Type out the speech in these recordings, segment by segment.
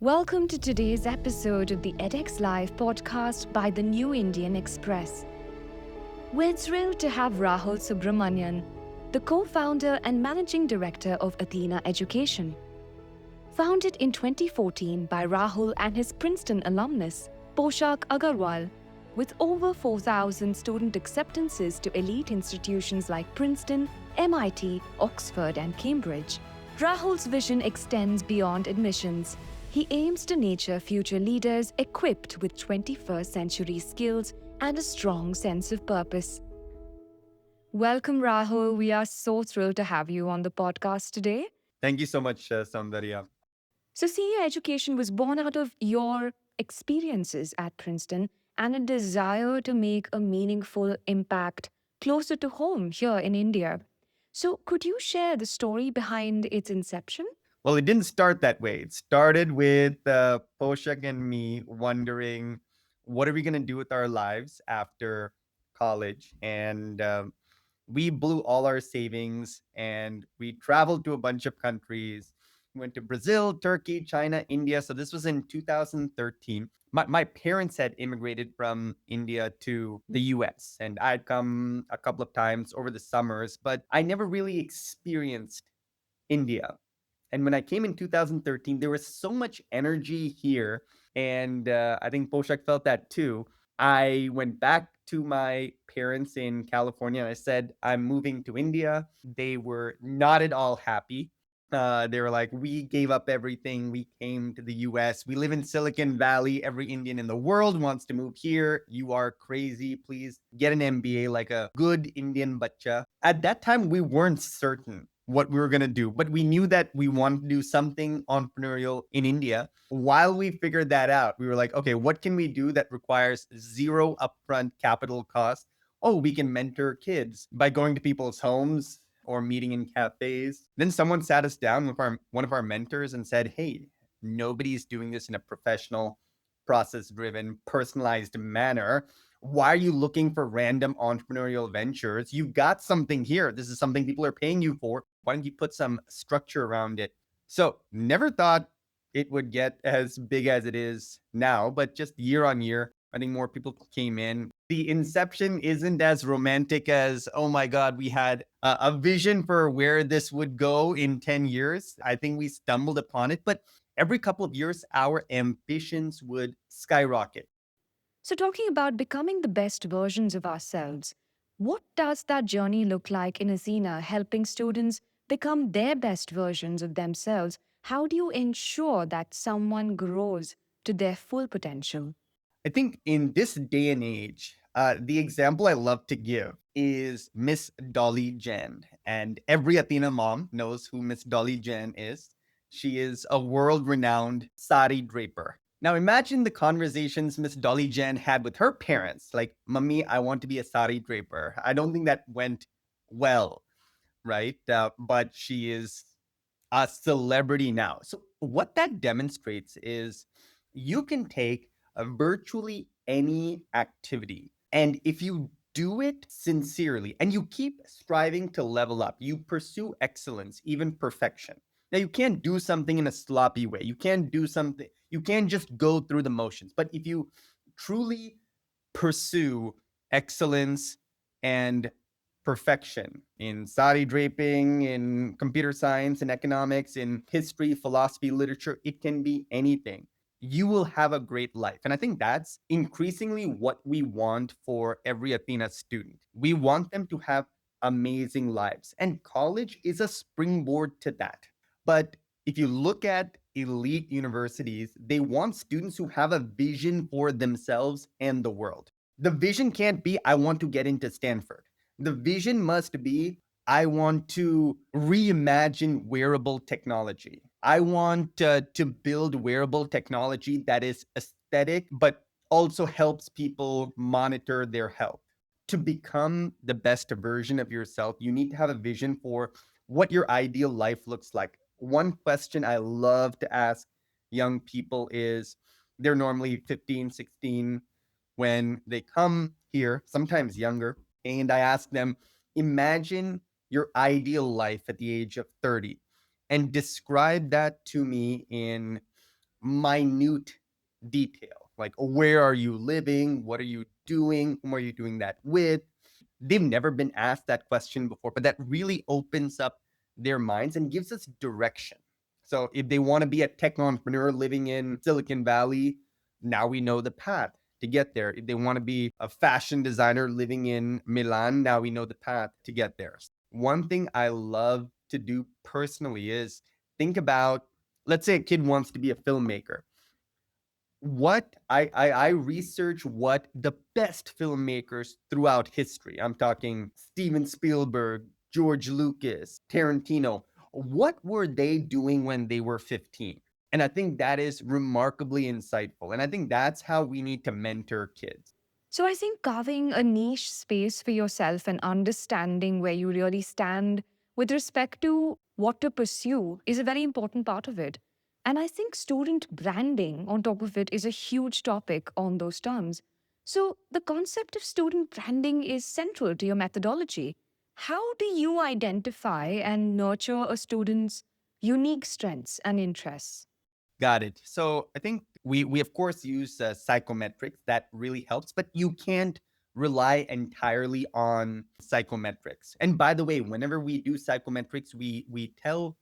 Welcome to today's episode of the EdexLive podcast by the New Indian Express. We're thrilled to have Rahul Subramaniam, the co-founder and managing director of Athena Education. Founded in 2014 by Rahul and his Princeton alumnus, Poshak Agarwal, with over 4,000 student acceptances to elite institutions like Princeton, MIT, Oxford, and Cambridge. Rahul's vision extends beyond admissions. He aims to nurture future leaders equipped with 21st century skills and a strong sense of purpose. Welcome, Rahul. We are so thrilled to have you on the podcast today. Thank you so much, Saundarya. So, senior education was born out of your experiences at Princeton and a desire to make a meaningful impact closer to home here in India. So, could you share the story behind its inception? Well, it didn't start that way. It started with Poshak and me wondering, what are we going to do with our lives after college? And we blew all our savings and we traveled to a bunch of countries. We went to Brazil, Turkey, China, India. So this was in 2013. My parents had immigrated from India to the US, and I'd come a couple of times over the summers, but I never really experienced India. And when I came in 2013, there was so much energy here. And I think Poshak felt that too. I went back to my parents in California and I said, I'm moving to India. They were not at all happy. They were like, we gave up everything. We came to the US. We live in Silicon Valley. Every Indian in the world wants to move here. You are crazy. Please get an MBA like a good Indian bacha. At that time, we weren't certain what we were going to do, but we knew that we wanted to do something entrepreneurial in India. While we figured that out, we were like, okay, what can we do that requires zero upfront capital cost? Oh, we can mentor kids by going to people's homes or meeting in cafes. Then someone sat us down with one of our mentors and said, hey, nobody's doing this in a professional, process driven, personalized manner. Why are you looking for random entrepreneurial ventures? You've got something here. This is something people are paying you for. Why don't you put some structure around it? So never thought it would get as big as it is now, but just year on year, I think more people came in. The inception isn't as romantic as, oh my God, we had a vision for where this would go in 10 years. I think we stumbled upon it, but every couple of years, our ambitions would skyrocket. So, talking about becoming the best versions of ourselves, what does that journey look like in Athena, helping students become their best versions of themselves? How do you ensure that someone grows to their full potential? I think in this day and age, the example I love to give is Miss Dolly Jan. And every Athena mom knows who Miss Dolly Jan is. She is a world renowned sari draper. Now imagine the conversations Miss Dolly Jan had with her parents, like, Mummy, I want to be a sari draper. I don't think that went well, right? But she is a celebrity now. So, what that demonstrates is you can take a virtually any activity, and if you do it sincerely and you keep striving to level up, you pursue excellence, even perfection. Now, you can't do something in a sloppy way. You can't do something, you can't just go through the motions. But if you truly pursue excellence and perfection in sari draping, in computer science, in economics, in history, philosophy, literature, it can be anything. You will have a great life. And I think that's increasingly what we want for every Athena student. We want them to have amazing lives. And college is a springboard to that. But if you look at elite universities, they want students who have a vision for themselves and the world. The vision can't be, I want to get into Stanford. The vision must be, I want to reimagine wearable technology. I want to build wearable technology that is aesthetic, but also helps people monitor their health. To become the best version of yourself, you need to have a vision for what your ideal life looks like. One question I love to ask young people is, they're normally 15, 16 when they come here, sometimes younger, and I ask them, imagine your ideal life at the age of 30 and describe that to me in minute detail. Like, where are you living? What are you doing? Who are you doing that with? They've never been asked that question before, but that really opens up their minds and gives us direction. So if they want to be a tech entrepreneur living in Silicon Valley, now we know the path to get there. If they want to be a fashion designer living in Milan, now we know the path to get there. One thing I love to do personally is think about, let's say a kid wants to be a filmmaker. I research what the best filmmakers throughout history, I'm talking Steven Spielberg, George Lucas, Tarantino, what were they doing when they were 15? And I think that is remarkably insightful. And I think that's how we need to mentor kids. So I think carving a niche space for yourself and understanding where you really stand with respect to what to pursue is a very important part of it. And I think student branding on top of it is a huge topic on those terms. So the concept of student branding is central to your methodology. How do you identify and nurture a student's unique strengths and interests? Got it. So I think we of course use psychometrics. That really helps, but you can't rely entirely on psychometrics. And by the way, whenever we do psychometrics, we tell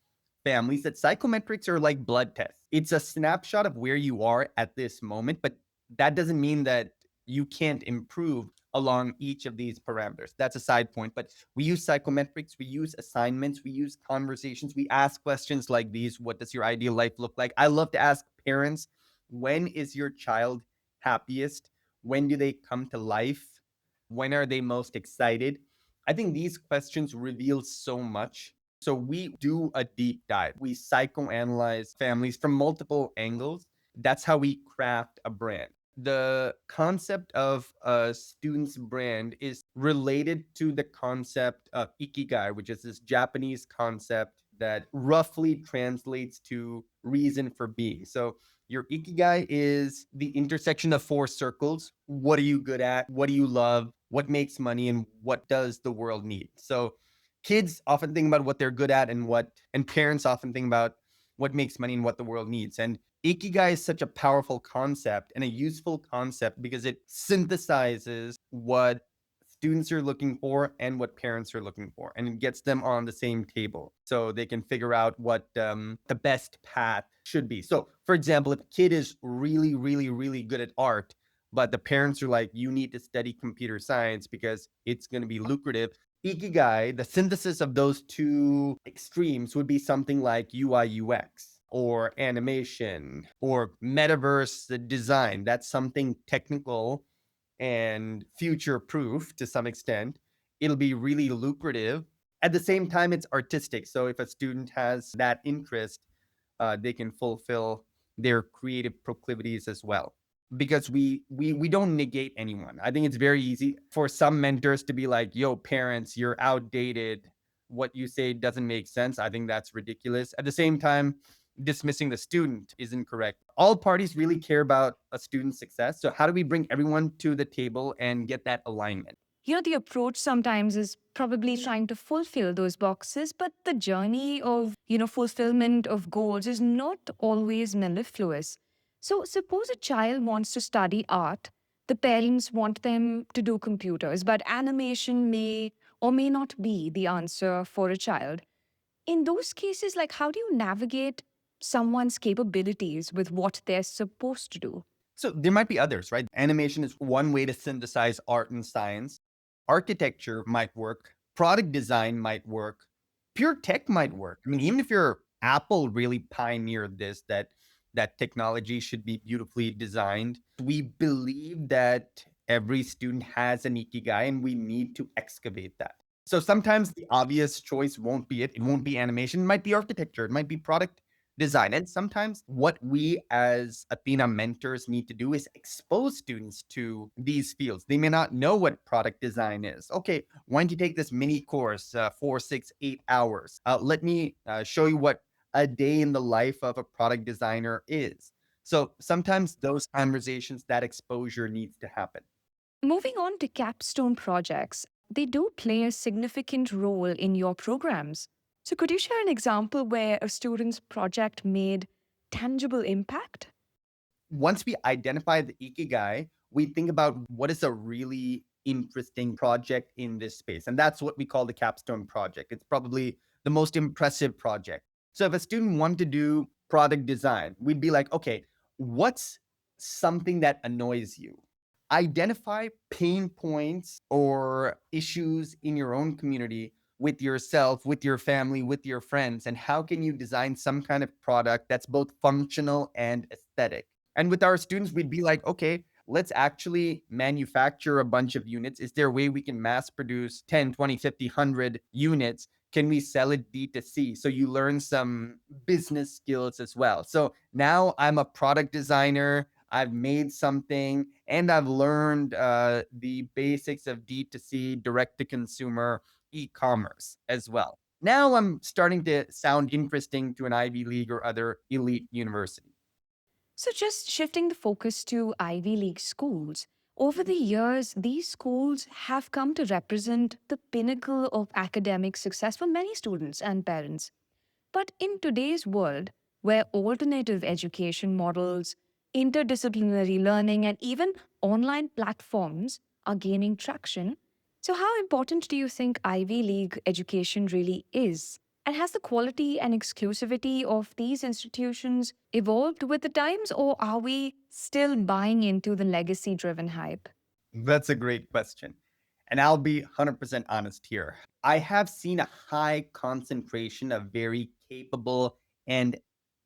families that psychometrics are like blood tests. It's a snapshot of where you are at this moment, but that doesn't mean that you can't improve along each of these parameters. That's a side point, but we use psychometrics, we use assignments, we use conversations, we ask questions like these. What does your ideal life look like? I love to ask parents, when is your child happiest? When do they come to life? When are they most excited? I think these questions reveal so much. So we do a deep dive. We psychoanalyze families from multiple angles. That's how we craft a brand. The concept of a student's brand is related to the concept of ikigai, which is this Japanese concept that roughly translates to reason for being. So your ikigai is the intersection of four circles. What are you good at? What do you love? What makes money? And what does the world need? So kids often think about what they're good at and parents often think about what makes money and what the world needs. And Ikigai is such a powerful concept and a useful concept because it synthesizes what students are looking for and what parents are looking for, and it gets them on the same table so they can figure out what the best path should be. So, for example, if a kid is really, really, really good at art, but the parents are like, you need to study computer science because it's going to be lucrative. Ikigai, the synthesis of those two extremes would be something like UI UX or animation or metaverse design. That's something technical and future proof to some extent. It'll be really lucrative. At the same time, it's artistic. So if a student has that interest, they can fulfill their creative proclivities as well. Because we don't negate anyone. I think it's very easy for some mentors to be like, yo, parents, you're outdated. What you say doesn't make sense. I think that's ridiculous. At the same time, dismissing the student is incorrect. All parties really care about a student's success. So how do we bring everyone to the table and get that alignment? The approach sometimes is probably trying to fulfill those boxes, but the journey of, fulfillment of goals is not always mellifluous. So, suppose a child wants to study art, the parents want them to do computers, but animation may or may not be the answer for a child. In those cases, like, how do you navigate someone's capabilities with what they're supposed to do? So there might be others, right? Animation is one way to synthesize art and science. Architecture might work. Product design might work. Pure tech might work. I mean, even if you're Apple really pioneered this, that technology should be beautifully designed. We believe that every student has an ikigai and we need to excavate that. So sometimes the obvious choice won't be it. It won't be animation. It might be architecture. It might be product design. And sometimes what we as Athena mentors need to do is expose students to these fields. They may not know what product design is. Okay, why don't you take this mini course, 4, 6, 8 hours? Let me show you what a day in the life of a product designer is. So sometimes those conversations, that exposure needs to happen. Moving on to capstone projects, they do play a significant role in your programs. So, could you share an example where a student's project made tangible impact? Once we identify the ikigai, we think about what is a really interesting project in this space. And that's what we call the capstone project. It's probably the most impressive project. So if a student wanted to do product design, we'd be like, okay, what's something that annoys you? Identify pain points or issues in your own community with yourself, with your family, with your friends, and how can you design some kind of product that's both functional and aesthetic? And with our students, we'd be like, okay, let's actually manufacture a bunch of units. Is there a way we can mass produce 10, 20, 50, 100 units? Can we sell it D2C? So you learn some business skills as well. So now I'm a product designer. I've made something and I've learned the basics of D2C, direct to consumer e-commerce as well. Now I'm starting to sound interesting to an Ivy League or other elite university. So, just shifting the focus to Ivy League schools, over the years, these schools have come to represent the pinnacle of academic success for many students and parents. But in today's world, where alternative education models, interdisciplinary learning, and even online platforms are gaining traction, so how important do you think Ivy League education really is? And has the quality and exclusivity of these institutions evolved with the times, or are we still buying into the legacy driven hype? That's a great question. And I'll be 100% honest here. I have seen a high concentration of very capable and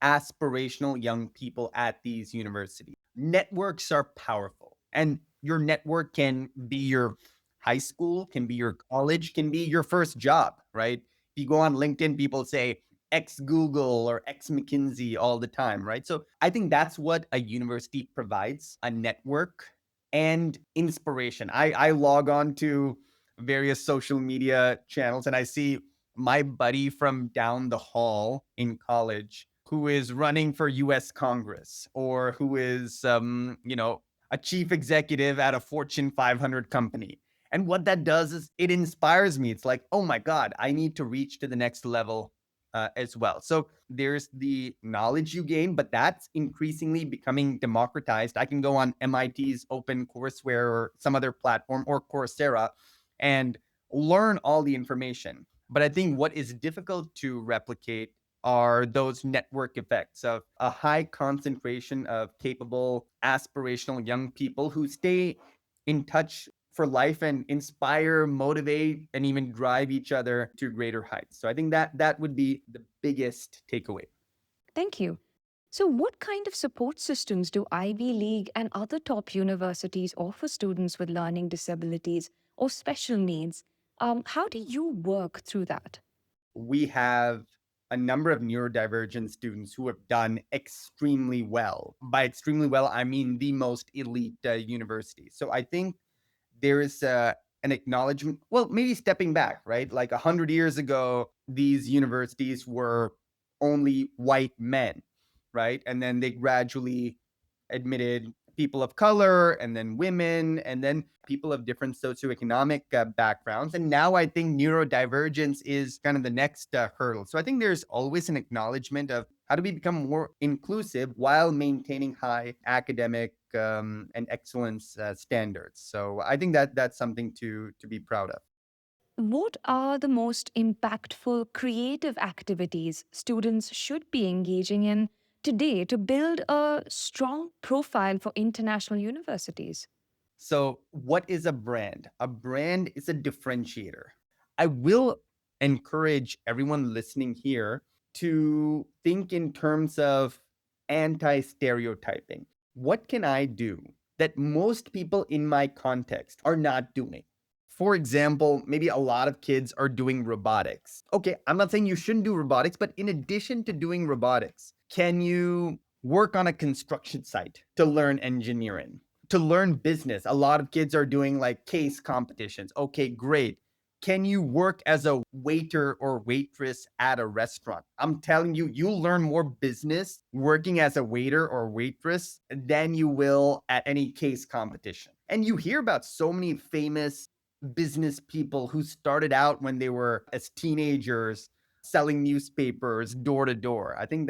aspirational young people at these universities. Networks are powerful, and your network can be your high school, can be your college, can be your first job, right? If you go on LinkedIn, people say ex Google or ex McKinsey all the time, right? So I think that's what a university provides, a network and inspiration. I log on to various social media channels and I see my buddy from down the hall in college who is running for US Congress or who is a chief executive at a Fortune 500 company. And what that does is it inspires me. It's like, oh my God, I need to reach to the next level as well. So there's the knowledge you gain, but that's increasingly becoming democratized. I can go on MIT's Open Courseware or some other platform or Coursera and learn all the information. But I think what is difficult to replicate are those network effects of a high concentration of capable, aspirational young people who stay in touch for life and inspire, motivate, and even drive each other to greater heights. So I think that would be the biggest takeaway. Thank you. So, what kind of support systems do Ivy League and other top universities offer students with learning disabilities or special needs? How do you work through that? We have a number of neurodivergent students who have done extremely well. By extremely well, I mean the most elite universities. So I think there is an acknowledgement. Well, maybe stepping back, right? Like 100 years ago, these universities were only white men, right? And then they gradually admitted people of color and then women and then people of different socioeconomic backgrounds. And now I think neurodivergence is kind of the next hurdle. So I think there's always an acknowledgement of how do we become more inclusive while maintaining high academic and excellence standards. So I think that's something to be proud of. What are the most impactful creative activities students should be engaging in today to build a strong profile for international universities? So, what is a brand? A brand is a differentiator. I will encourage everyone listening here to think in terms of anti stereotyping. What can I do that most people in my context are not doing? For example, maybe a lot of kids are doing robotics. Okay, I'm not saying you shouldn't do robotics, but in addition to doing robotics, can you work on a construction site to learn engineering? To learn business, a lot of kids are doing like case competitions. Okay, great. Can you work as a waiter or waitress at a restaurant? I'm telling you, you'll learn more business working as a waiter or waitress than you will at any case competition. And you hear about so many famous business people who started out when they were as teenagers selling newspapers door to door. I think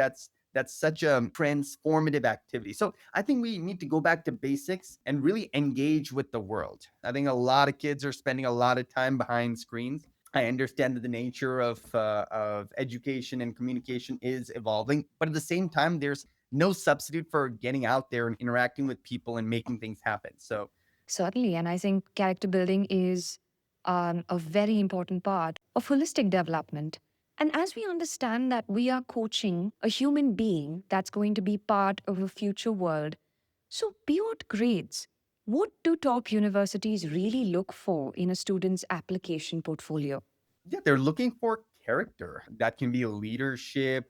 That's such a transformative activity. So I think we need to go back to basics and really engage with the world. I think a lot of kids are spending a lot of time behind screens. I understand that the nature of education and communication is evolving, but at the same time, there's no substitute for getting out there and interacting with people and making things happen. So Certainly. And I think character building is a very important part of holistic development. And as we understand that we are coaching a human being that's going to be part of a future world, so beyond grades, what do top universities really look for in a student's application portfolio? yeah, they're looking for character. That can be leadership.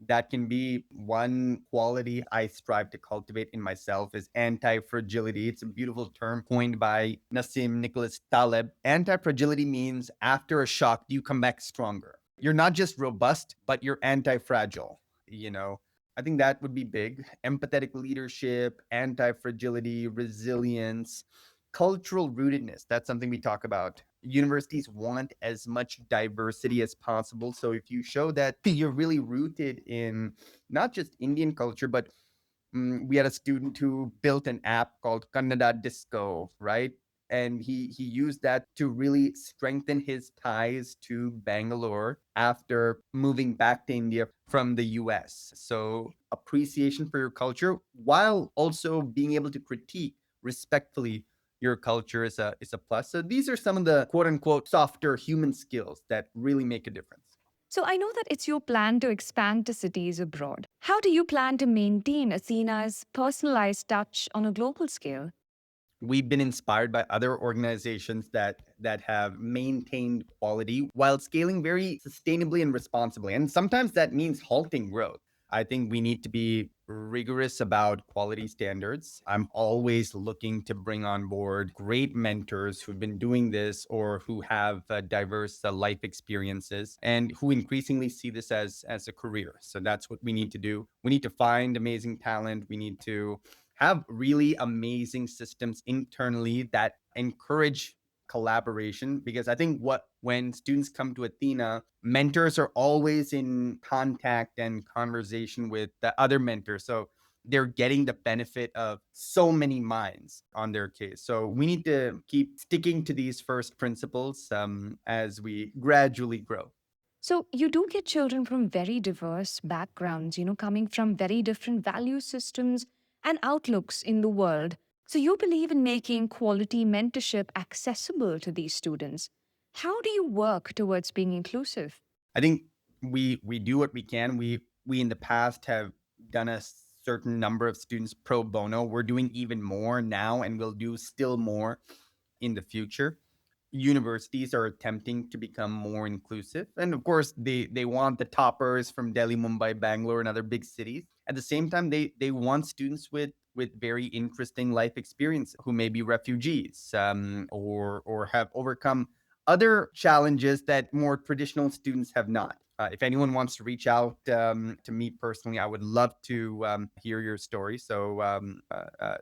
That can be one quality I strive to cultivate in myself is anti-fragility. It's a beautiful term coined by Nassim Nicholas Taleb. Anti-fragility means after a shock, you come back stronger. You're not just robust, but you're anti-fragile. You know, I think that would be big. Empathetic leadership, anti-fragility, resilience, cultural rootedness. That's something we talk about. Universities want as much diversity as possible. So if you show that you're really rooted in not just Indian culture, but we had a student who built an app called Kannada Disco, right? And he used that to really strengthen his ties to Bangalore after moving back to India from the US. So appreciation for your culture while also being able to critique respectfully your culture is a plus. So these are some of the quote unquote softer human skills that really make a difference. So I know that it's your plan to expand to cities abroad. How do you plan to maintain Athena's personalized touch on a global scale? We've been inspired by other organizations that have maintained quality while scaling very sustainably and responsibly, and sometimes that means halting growth. I think we need to be rigorous about quality standards. I'm always looking to bring on board great mentors who've been doing this or who have diverse life experiences and who increasingly see this as a career. So that's what we need to do. We need to find amazing talent. We need to have really amazing systems internally that encourage collaboration, because I think what when students come to Athena, mentors are always in contact and conversation with the other mentors. So they're getting the benefit of so many minds on their case. So we need to keep sticking to these first principles as we gradually grow. So you do get children from very diverse backgrounds, coming from very different value systems and outlooks in the world. So you believe in making quality mentorship accessible to these students. How do you work towards being inclusive? I think we do what we can. We in the past have done a certain number of students pro bono. We're doing even more now, and we'll do still more in the future. Universities are attempting to become more inclusive, and of course, they want the toppers from Delhi, Mumbai, Bangalore, and other big cities. At the same time, they want students with very interesting life experience who may be refugees or have overcome other challenges that more traditional students have not. If anyone wants to reach out to me personally, I would love to hear your story. So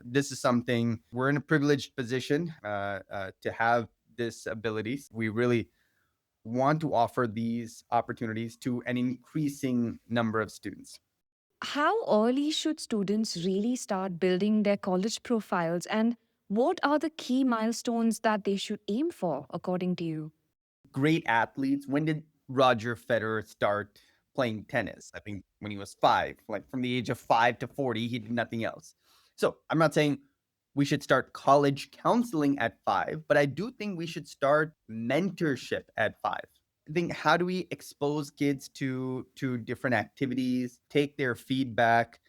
this is something we're in a privileged position to have this ability. We really want to offer these opportunities to an increasing number of students. How early should students really start building their college profiles, and what are the key milestones that they should aim for, according to you? Great athletes. When did Roger Federer start playing tennis? I think when he was 5. Like from the age of 5 to 40, he did nothing else. So I'm not saying we should start college counseling at 5, but I do think we should start mentorship at 5. I think how do we expose kids to different activities, take their feedback,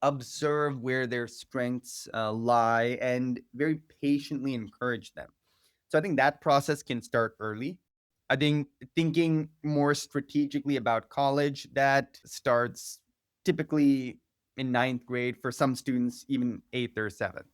observe where their strengths lie, and very patiently encourage them. So I think that process can start early. I think thinking more strategically about college, that starts typically in ninth grade, for some students, even eighth or seventh.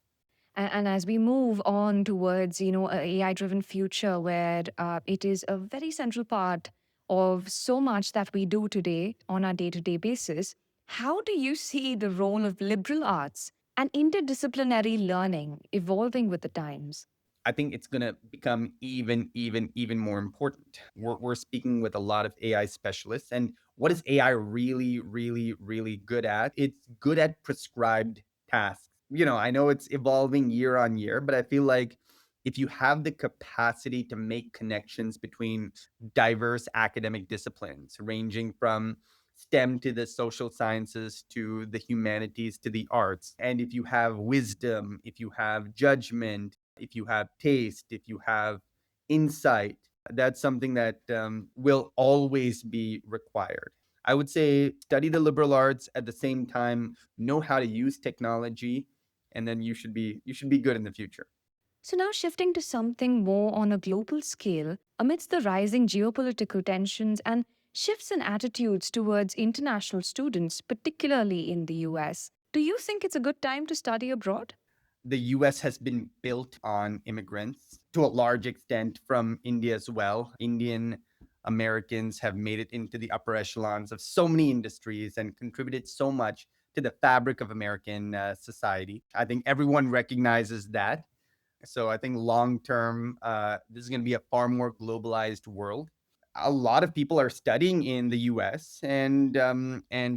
And as we move on towards, a AI-driven future where it is a very central part of so much that we do today on our day-to-day basis, how do you see the role of liberal arts and interdisciplinary learning evolving with the times? I think it's going to become even more important. We're speaking with a lot of AI specialists. And what is AI really good at? It's good at prescribed tasks. I know it's evolving year on year, but I feel like if you have the capacity to make connections between diverse academic disciplines, ranging from STEM to the social sciences to the humanities to the arts, and if you have wisdom, if you have judgment, if you have taste, if you have insight, that's something that will always be required. I would say study the liberal arts at the same time, know how to use technology, and then you should be good in the future. So, now shifting to something more on a global scale, amidst the rising geopolitical tensions and shifts in attitudes towards international students, particularly in the US, do you think it's a good time to study abroad? The US has been built on immigrants to a large extent from India as well. Indian Americans have made it into the upper echelons of so many industries and contributed so much to the fabric of American society. I think everyone recognizes that. So I think long term, this is going to be a far more globalized world. A lot of people are studying in the US and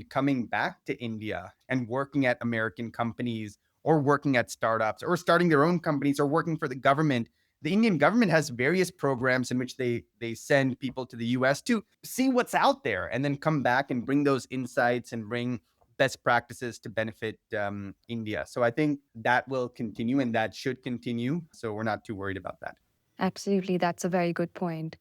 coming back to India and working at American companies or working at startups or starting their own companies or working for the government. The Indian government has various programs in which they send people to the US to see what's out there and then come back and bring those insights and bring best practices to benefit India. So I think that will continue and that should continue. So we're not too worried about that. Absolutely, that's a very good point.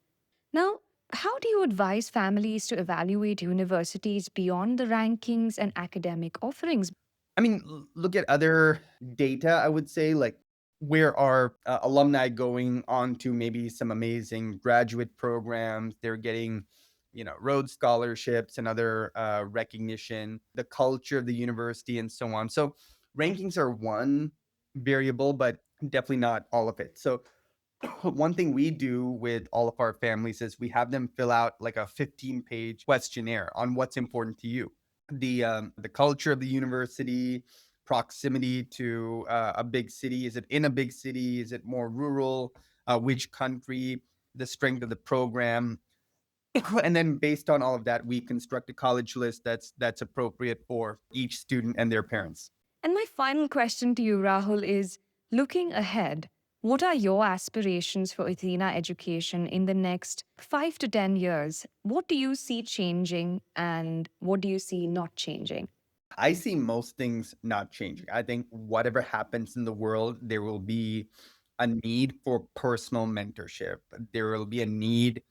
Now, how do you advise families to evaluate universities beyond the rankings and academic offerings? I mean, look at other data, I would say, like where are alumni going on to maybe some amazing graduate programs? They're getting, Rhodes scholarships and other recognition, the culture of the university, and so on. So, rankings are one variable, but definitely not all of it. So, one thing we do with all of our families is we have them fill out like a 15-page questionnaire on what's important to you, the culture of the university, proximity to a big city. Is it in a big city? Is it more rural? Which country? The strength of the program, and then based on all of that, we construct a college list that's appropriate for each student and their parents. And my final question to you, Rahul, is looking ahead, what are your aspirations for Athena Education in the next 5 to 10 years? What do you see changing and what do you see not changing? I see most things not changing. I think whatever happens in the world, there will be a need for personal mentorship. There will be a need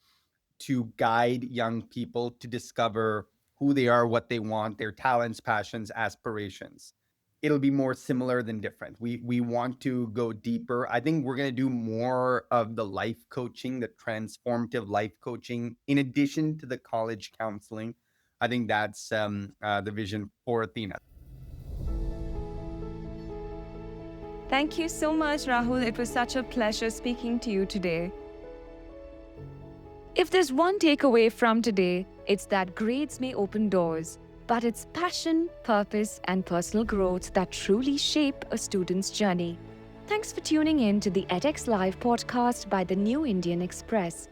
to guide young people to discover who they are, what they want, their talents, passions, aspirations. It'll be more similar than different. We want to go deeper. I think we're going to do more of the life coaching, the transformative life coaching, in addition to the college counseling. I think that's the vision for Athena. Thank you so much, Rahul. It was such a pleasure speaking to you today. If there's one takeaway from today, it's that grades may open doors, but it's passion, purpose, and personal growth that truly shape a student's journey. Thanks for tuning in to the EdexLive podcast by the New Indian Express.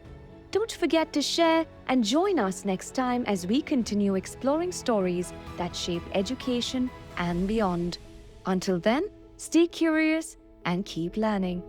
Don't forget to share and join us next time as we continue exploring stories that shape education and beyond. Until then, stay curious and keep learning.